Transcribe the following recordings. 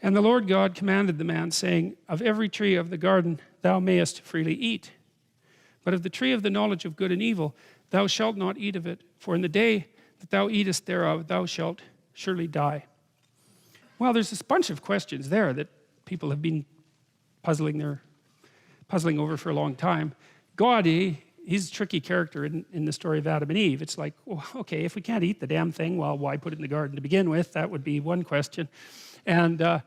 And the Lord God commanded the man, saying, of every tree of the garden thou mayest freely eat, but of the tree of the knowledge of good and evil thou shalt not eat of it, for in the day that thou eatest thereof thou shalt surely die. Well, there's this bunch of questions there that people have been puzzling over for a long time. God, he's a tricky character in the story of Adam and Eve. It's like, well, okay, if we can't eat the damn thing, well, why put it in the garden to begin with? That would be one question. And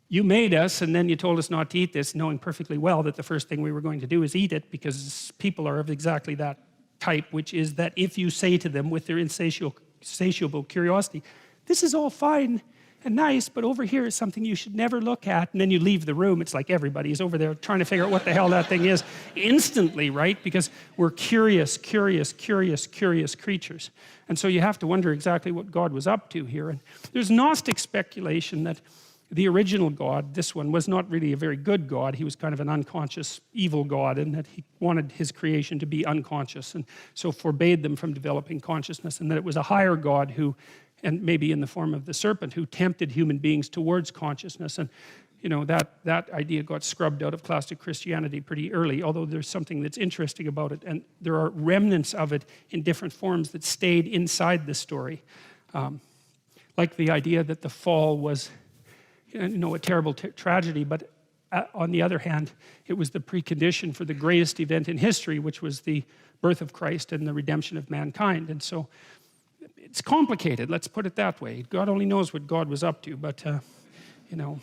you made us, and then you told us not to eat this, knowing perfectly well that the first thing we were going to do is eat it, because people are of exactly that type, which is that if you say to them with their insatiable curiosity, this is all fine and nice, but over here is something you should never look at, and then you leave the room, it's like everybody's over there trying to figure out what the hell that thing is instantly, right? Because we're curious creatures. And so you have to wonder exactly what God was up to here. And there's Gnostic speculation that the original God, this one, was not really a very good God. He was kind of an unconscious evil God, and that he wanted his creation to be unconscious, and so forbade them from developing consciousness, and that it was a higher God who, and maybe in the form of the serpent, who tempted human beings towards consciousness. And you know, that idea got scrubbed out of classic Christianity pretty early, although there's something that's interesting about it, and there are remnants of it in different forms that stayed inside the story. Like the idea that the fall was, you know, a terrible tragedy, but on the other hand, it was the precondition for the greatest event in history, which was the birth of Christ and the redemption of mankind. And so it's complicated, let's put it that way. God only knows what God was up to, but you know,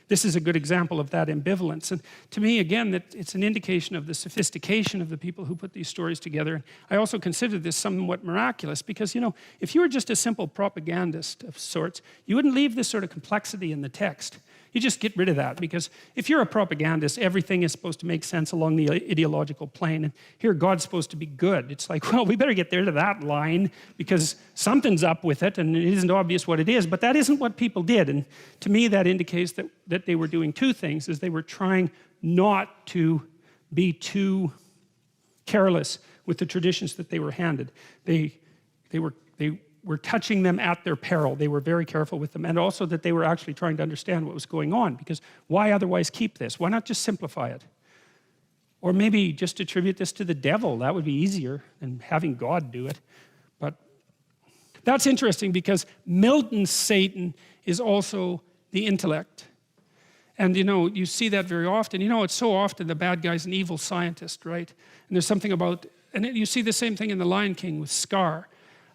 this is a good example of that ambivalence. And to me, again, that it's an indication of the sophistication of the people who put these stories together. And I also consider this somewhat miraculous, because, you know, if you were just a simple propagandist of sorts, you wouldn't leave this sort of complexity in the text. You just get rid of that, because if you're a propagandist, everything is supposed to make sense along the ideological plane, and here God's supposed to be good. It's like, well, we better get there to that line, because something's up with it, and it isn't obvious what it is, but that isn't what people did. And to me, that indicates that they were doing two things, is they were trying not to be too careless with the traditions that they were handed. They were touching them at their peril. They were very careful with them, and also that they were actually trying to understand what was going on, because why otherwise keep this? Why not just simplify it? Or maybe just attribute this to the devil. That would be easier than having God do it. But that's interesting, because Milton's Satan is also the intellect. And you know, you see that very often. You know, it's so often the bad guy's an evil scientist, right? And there's something about, and you see the same thing in The Lion King with Scar.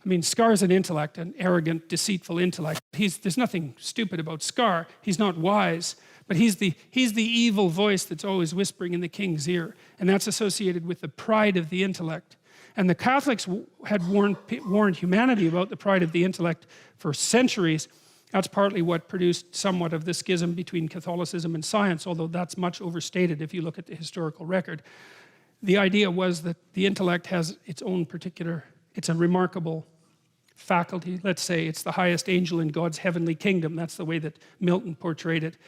I mean, Scar is an intellect, an arrogant, deceitful intellect. There's nothing stupid about Scar. He's not wise, but he's the evil voice that's always whispering in the king's ear. And that's associated with the pride of the intellect. And the Catholics had warned humanity about the pride of the intellect for centuries. That's partly what produced somewhat of the schism between Catholicism and science, although that's much overstated if you look at the historical record. The idea was that the intellect has its own particular, it's a remarkable faculty. Let's say it's the highest angel in God's heavenly kingdom. That's the way that Milton portrayed it.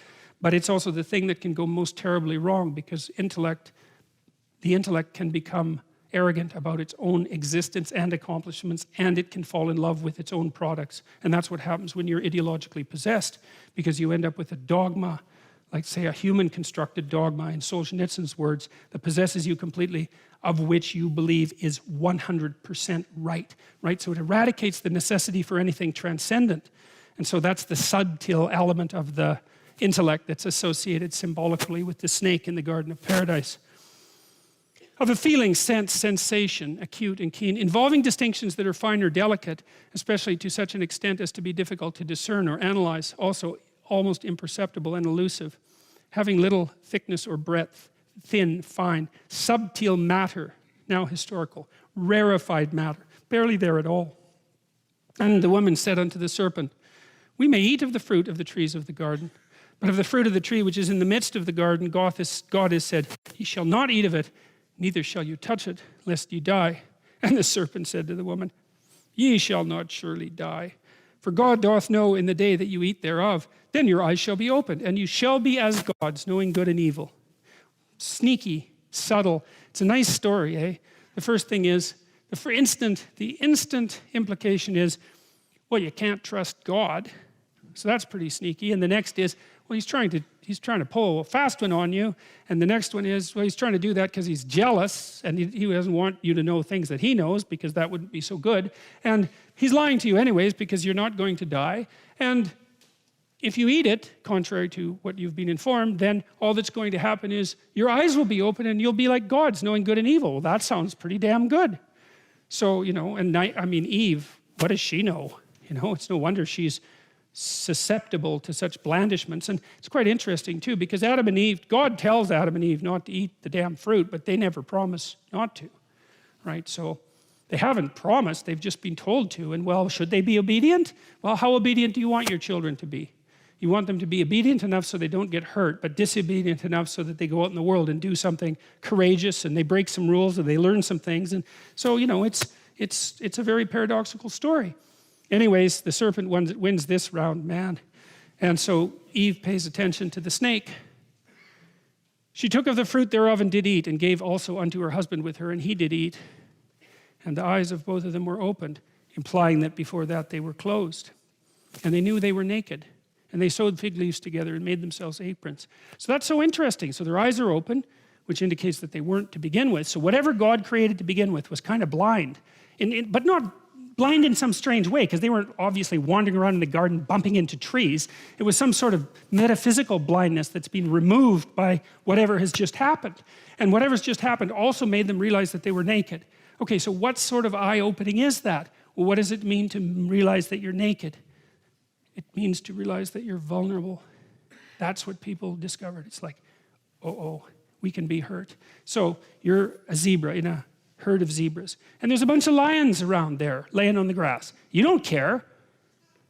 But it's also the thing that can go most terribly wrong, because the intellect can become arrogant about its own existence and accomplishments, and it can fall in love with its own products. And that's what happens when you're ideologically possessed, because you end up with a dogma, like say a human constructed dogma in Solzhenitsyn's words, that possesses you completely, of which you believe is 100% right? So it eradicates the necessity for anything transcendent. And so that's the subtle element of the intellect that's associated symbolically with the snake in the Garden of Paradise. Of a feeling, sense, sensation, acute and keen, involving distinctions that are fine or delicate, especially to such an extent as to be difficult to discern or analyze, also almost imperceptible and elusive, having little thickness or breadth, thin, fine, subtle matter, now historical, rarefied matter, barely there at all. And the woman said unto the serpent, we may eat of the fruit of the trees of the garden, but of the fruit of the tree which is in the midst of the garden, God has said, ye shall not eat of it, neither shall you touch it, lest ye die. And the serpent said to the woman, ye shall not surely die. For God doth know in the day that you eat thereof, then your eyes shall be opened, and you shall be as gods, knowing good and evil. Sneaky, subtle. It's a nice story, eh? The first thing is, the instant implication is, well, you can't trust God. So that's pretty sneaky. And the next is, well, he's trying to pull a fast one on you. And the next one is, well, he's trying to do that because he's jealous and he doesn't want you to know things that he knows because that wouldn't be so good. And he's lying to you anyways because you're not going to die. And if you eat it, contrary to what you've been informed, then all that's going to happen is your eyes will be open and you'll be like gods, knowing good and evil. Well, that sounds pretty damn good. So, you know, and I mean, Eve, what does she know? You know, it's no wonder she's susceptible to such blandishments. And it's quite interesting too, because Adam and Eve, God tells Adam and Eve not to eat the damn fruit, but they never promise not to, right? So they haven't promised, they've just been told to. And well, should they be obedient? Well, how obedient do you want your children to be? You want them to be obedient enough so they don't get hurt, but disobedient enough so that they go out in the world and do something courageous and they break some rules and they learn some things. And so, you know, it's a very paradoxical story. Anyways, the serpent wins this round, man. And so Eve pays attention to the snake. She took of the fruit thereof and did eat, and gave also unto her husband with her, and he did eat. And the eyes of both of them were opened, implying that before that they were closed. And they knew they were naked. And they sewed fig leaves together and made themselves aprons. So that's so interesting. So their eyes are open, which indicates that they weren't to begin with. So whatever God created to begin with was kind of blind, but not blind in some strange way, because they weren't obviously wandering around in the garden bumping into trees. It was some sort of metaphysical blindness that's been removed by whatever has just happened. And whatever's just happened also made them realize that they were naked. Okay, so what sort of eye-opening is that? Well, what does it mean to realize that you're naked? It means to realize that you're vulnerable. That's what people discovered. It's like, uh-oh, we can be hurt. So you're a zebra in a herd of zebras. And there's a bunch of lions around there laying on the grass. You don't care.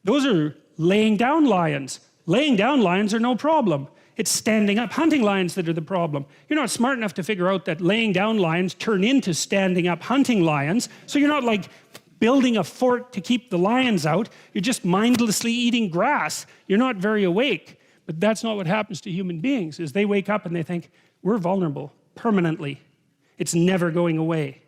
Those are laying down lions. Laying down lions are no problem. It's standing up hunting lions that are the problem. You're not smart enough to figure out that laying down lions turn into standing up hunting lions. So you're not like building a fort to keep the lions out. You're just mindlessly eating grass. You're not very awake. But that's not what happens to human beings, is they wake up and they think, we're vulnerable permanently. It's never going away,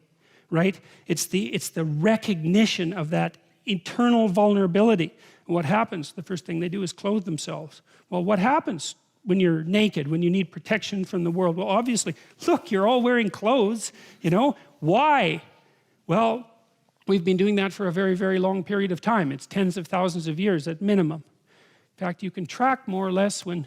right? It's the recognition of that eternal vulnerability. And what happens? The first thing they do is clothe themselves. Well, what happens when you're naked, when you need protection from the world? Well, obviously, look, you're all wearing clothes, you know? Why? Well, we've been doing that for a very, very long period of time. It's tens of thousands of years at minimum. In fact, you can track more or less when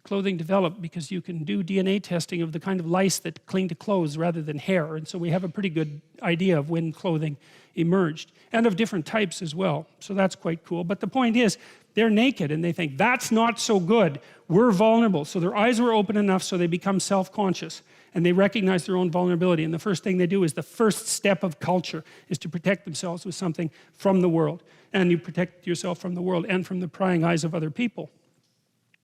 clothing developed, because you can do DNA testing of the kind of lice that cling to clothes rather than hair. And so we have a pretty good idea of when clothing emerged, and of different types as well. So that's quite cool. But the point is, they're naked and they think, that's not so good. We're vulnerable. So their eyes were open enough so they become self-conscious and they recognize their own vulnerability. And the first thing they do is the first step of culture is to protect themselves with something from the world. And you protect yourself from the world and from the prying eyes of other people.